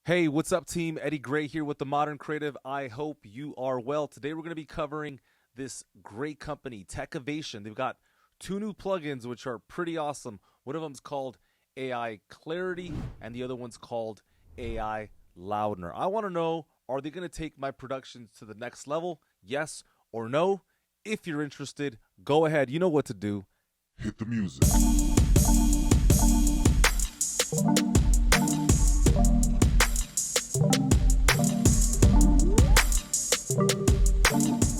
Hey, what's up, team? Eddie Gray here with The Modern Creative. I hope you are well. Today we're going to be covering this great company, Techivation. They've got two new plugins which are pretty awesome. One of them is called AI Clarity, and the other one's called AI Loudner. I want to know, are they going to take my productions to the next level? Yes or no? If you're interested, go ahead. You know what to do. Hit the music.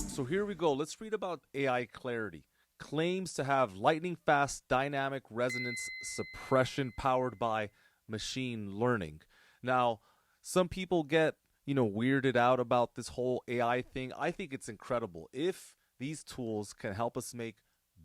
So here we go. Let's read about AI Clarity. Claims to have lightning fast dynamic resonance suppression powered by machine learning. Now, some people get, weirded out about this whole AI thing. I think it's incredible. If these tools can help us make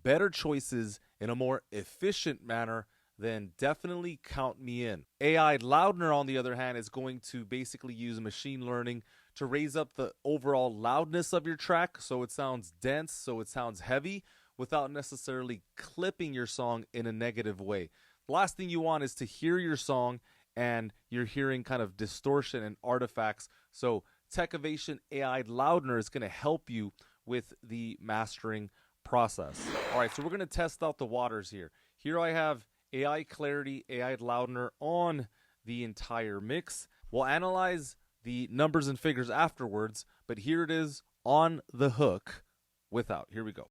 better choices in a more efficient manner, then definitely count me in. AI Loudner, on the other hand, is going to basically use machine learning to raise up the overall loudness of your track so it sounds dense, so it sounds heavy, without necessarily clipping your song in a negative way. The last thing you want is to hear your song and you're hearing kind of distortion and artifacts. So Techivation AI Loudner is going to help you with the mastering process. All right, so we're going to test out the waters here. Here I have AI Clarity, AI Loudner on the entire mix. We'll analyze the numbers and figures afterwards, but here it is on the hook without. Here we go.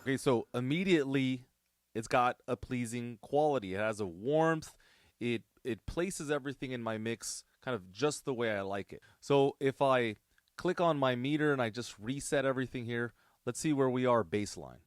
Okay, so immediately it's got a pleasing quality. It has a warmth. It places everything in my mix kind of just the way I like it. So if I click on my meter and I just reset everything here, let's see where we are baseline.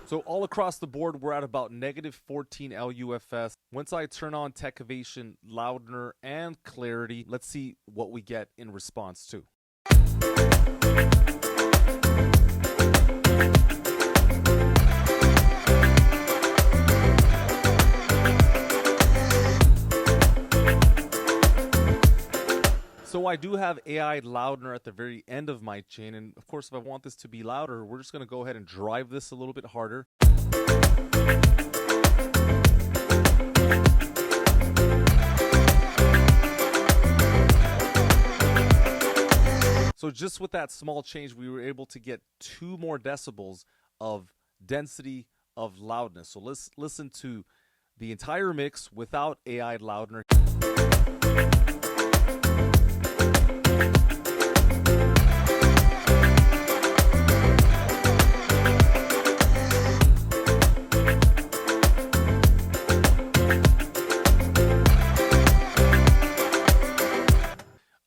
So all across the board, we're at about -14 LUFS. Once I turn on Techivation, Loudner, and Clarity, let's see what we get in response to. So I do have AI Loudner at the very end of my chain, and of course if I want this to be louder, we're just going to go ahead and drive this a little bit harder. So just with that small change, we were able to get 2 more decibels of density of loudness. So let's listen to the entire mix without AI Loudner.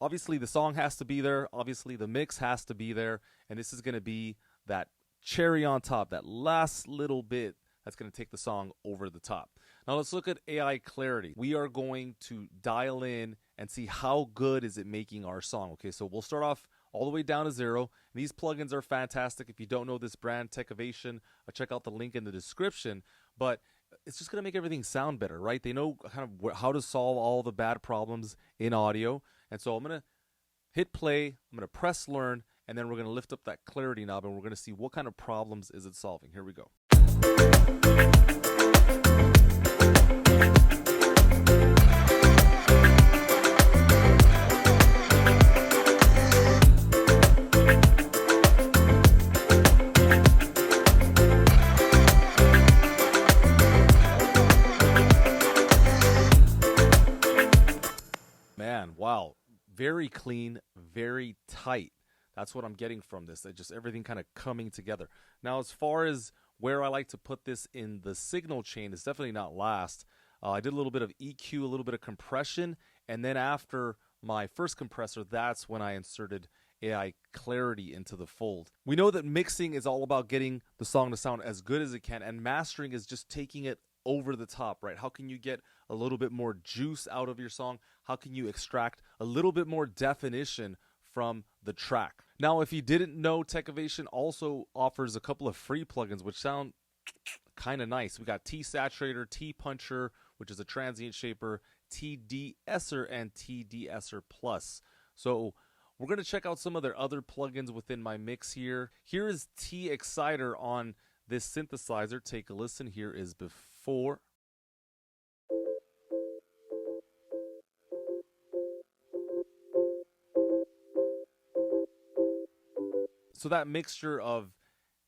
Obviously, the song has to be there. Obviously, the mix has to be there. And this is going to be that cherry on top, that last little bit that's going to take the song over the top. Now, let's look at AI Clarity. We are going to dial in and see how good is it making our song. Okay, so we'll start off all the way down to 0. These plugins are fantastic. If you don't know this brand, Techivation, check out the link in the description. But it's just going to make everything sound better, right? They know kind of how to solve all the bad problems in audio. And so I'm going to hit play, I'm going to press learn, and then we're going to lift up that clarity knob, and we're going to see what kind of problems is it solving. Here we go. Man, wow. Very clean, very tight. That's what I'm getting from this. Just everything kind of coming together. Now, as far as where I like to put this in the signal chain, it's definitely not last. I did a little bit of EQ, a little bit of compression, and then after my first compressor, that's when I inserted AI Clarity into the fold. We know that mixing is all about getting the song to sound as good as it can, and mastering is just taking it over the top, right? How can you get a little bit more juice out of your song? How can you extract a little bit more definition from the track? Now, if you didn't know, Techivation also offers a couple of free plugins which sound kind of nice. We got T-Saturator, T-Puncher, which is a transient shaper, T-De-Esser, and T-De-Esser Plus. So we're going to check out some of their other plugins within my mix here. Here is T-Exciter on this synthesizer. Take a listen. Here is before. So that mixture of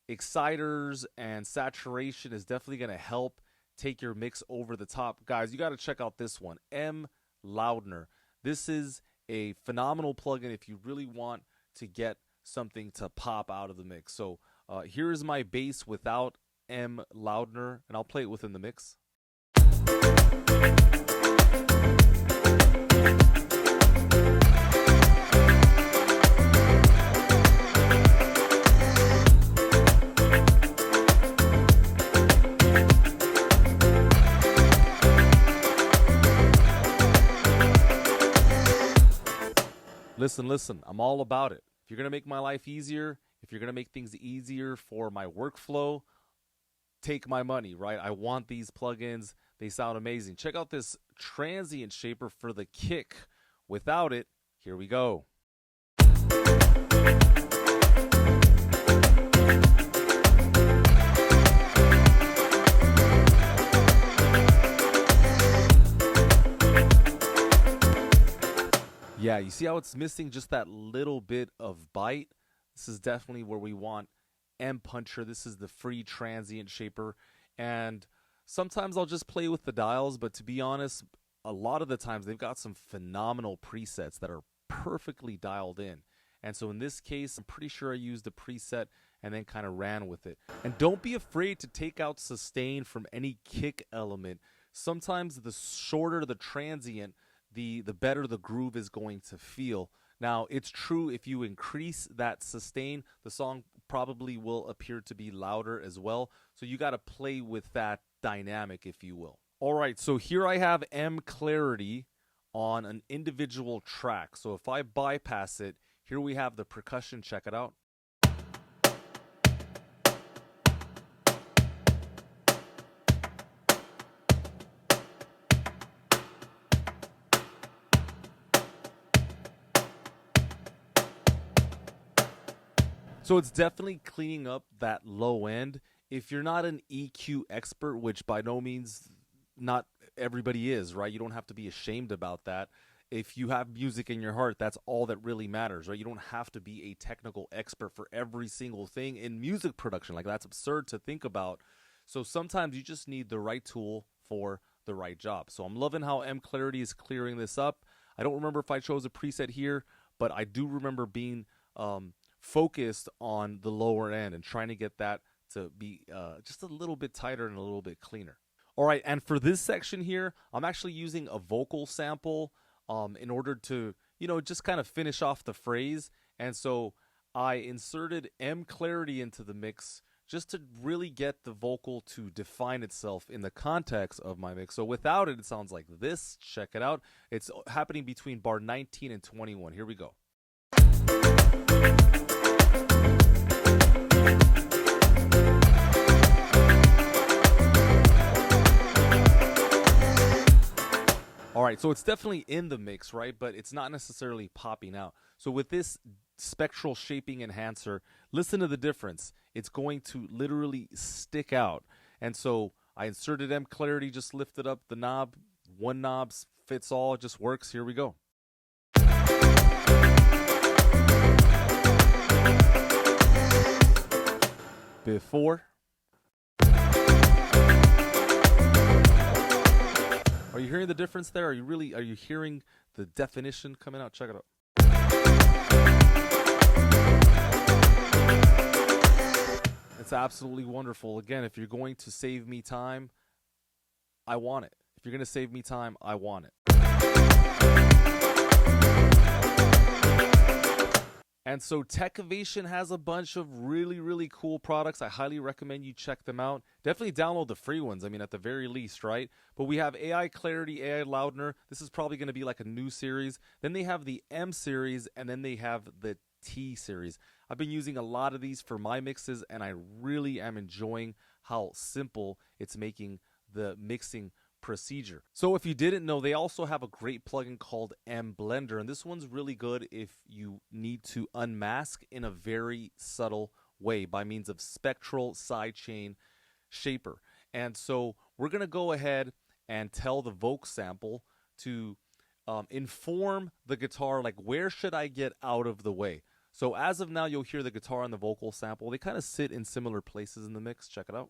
exciters and saturation is definitely going to help take your mix over the top. Guys, you got to check out this one, AI Loudner. This is a phenomenal plugin if you really want to get something to pop out of the mix. So here's my bass without AI Loudner, and I'll play it within the mix. Listen, I'm all about it. If you're going to make my life easier, if you're going to make things easier for my workflow, take my money, right? I want these plugins. They sound amazing. Check out this transient shaper for the kick. Without it, here we go. Yeah, you see how it's missing just that little bit of bite? This is definitely where we want M-Puncher. This is the free transient shaper. And sometimes I'll just play with the dials, but to be honest, a lot of the times they've got some phenomenal presets that are perfectly dialed in. And so in this case, I'm pretty sure I used a preset and then kind of ran with it. And don't be afraid to take out sustain from any kick element. Sometimes the shorter the transient, the better the groove is going to feel. Now, it's true if you increase that sustain, the song probably will appear to be louder as well. So you got to play with that dynamic, if you will. All right, so here I have M Clarity on an individual track. So if I bypass it, here we have the percussion. Check it out. So it's definitely cleaning up that low end. If you're not an EQ expert, which by no means not everybody is, right? You don't have to be ashamed about that. If you have music in your heart, that's all that really matters, right? You don't have to be a technical expert for every single thing in music production. Like, that's absurd to think about. So sometimes you just need the right tool for the right job. So I'm loving how M Clarity is clearing this up. I don't remember if I chose a preset here, but I do remember being focused on the lower end and trying to get that to be just a little bit tighter and a little bit cleaner. All right, and for this section here, I'm actually using a vocal sample in order to, just kind of finish off the phrase. And so I inserted M Clarity into the mix just to really get the vocal to define itself in the context of my mix. So without it, it sounds like this. Check it out. It's happening between bar 19 and 21. Here we go. All right, so it's definitely in the mix, right? But it's not necessarily popping out. So with this spectral shaping enhancer, listen to the difference. It's going to literally stick out. And so I inserted M Clarity, just lifted up the knob. One knob fits all, it just works. Here we go. Before. Are you hearing the difference there? Are you hearing the definition coming out? Check it out. It's absolutely wonderful. Again, if you're going to save me time, I want it. If you're going to save me time, I want it. And so Techivation has a bunch of really, really cool products. I highly recommend you check them out. Definitely download the free ones, I mean, at the very least, right? But we have AI Clarity, AI Loudner. This is probably going to be like a new series. Then they have the M series, and then they have the T series. I've been using a lot of these for my mixes, and I really am enjoying how simple it's making the mixing procedure. So if you didn't know, they also have a great plugin called M Blender, and this one's really good if you need to unmask in a very subtle way by means of spectral sidechain shaper. And so we're going to go ahead and tell the Voc sample to inform the guitar, like, where should I get out of the way? So as of now, you'll hear the guitar and the vocal sample. They kind of sit in similar places in the mix. Check it out.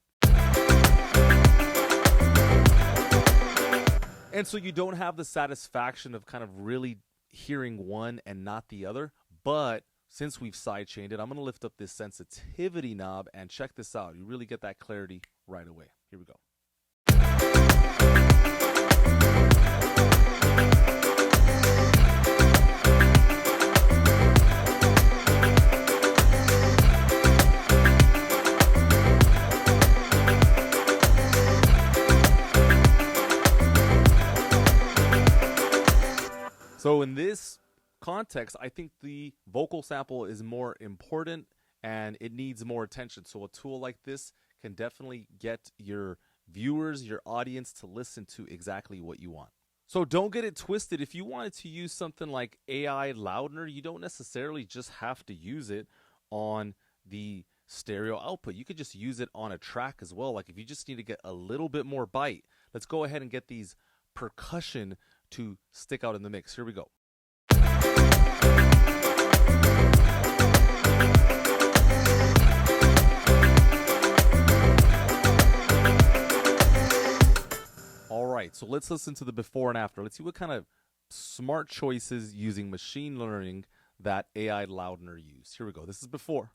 And so you don't have the satisfaction of kind of really hearing one and not the other. But since we've sidechained it, I'm going to lift up this sensitivity knob and check this out. You really get that clarity right away. Here we go. So in this context, I think the vocal sample is more important and it needs more attention. So a tool like this can definitely get your viewers, your audience to listen to exactly what you want. So don't get it twisted. If you wanted to use something like AI Loudner, you don't necessarily just have to use it on the stereo output. You could just use it on a track as well. Like if you just need to get a little bit more bite, let's go ahead and get these percussion to stick out in the mix. Here we go. All right, so let's listen to the before and after. Let's see what kind of smart choices using machine learning that AI Loudner used. Here we go. This is before.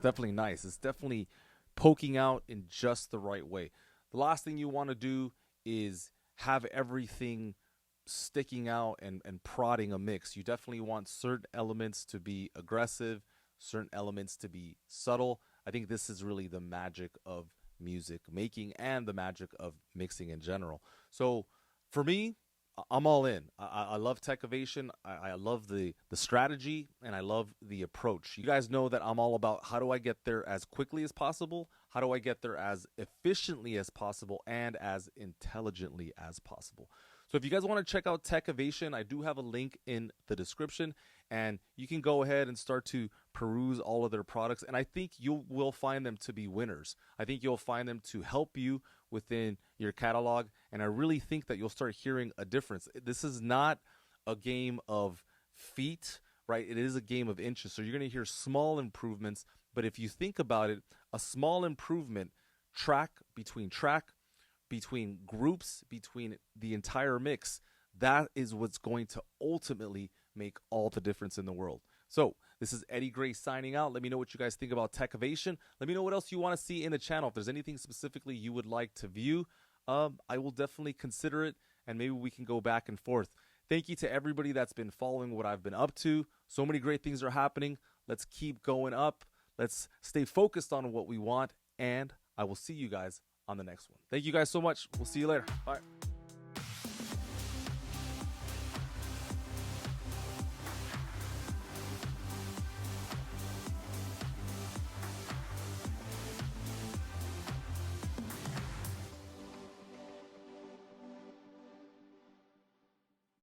Definitely nice. It's definitely poking out in just the right way. The last thing you want to do is have everything sticking out and prodding a mix. You definitely want certain elements to be aggressive, certain elements to be subtle. I think this is really the magic of music making and the magic of mixing in general. So for me, I'm all in. I love Techivation. I love the strategy, and I love the approach. You guys know that I'm all about how do I get there as quickly as possible, how do I get there as efficiently as possible, and as intelligently as possible. So if you guys want to check out Techivation, I do have a link in the description, and you can go ahead and start to peruse all of their products, and I think you will find them to be winners. I think you'll find them to help you within your catalog, and I really think that you'll start hearing a difference. This is not a game of feet, right? It is a game of inches, so you're going to hear small improvements, but if you think about it, a small improvement track, between groups, between the entire mix, that is what's going to ultimately make all the difference in the world. So this is Eddie Gray signing out. Let me know what you guys think about Techivation. Let me know what else you want to see in the channel. If there's anything specifically you would like to view, I will definitely consider it, and maybe we can go back and forth. Thank you to everybody that's been following what I've been up to. So many great things are happening. Let's keep going up. Let's stay focused on what we want, and I will see you guys on the next one. Thank you guys so much. We'll see you later. Bye.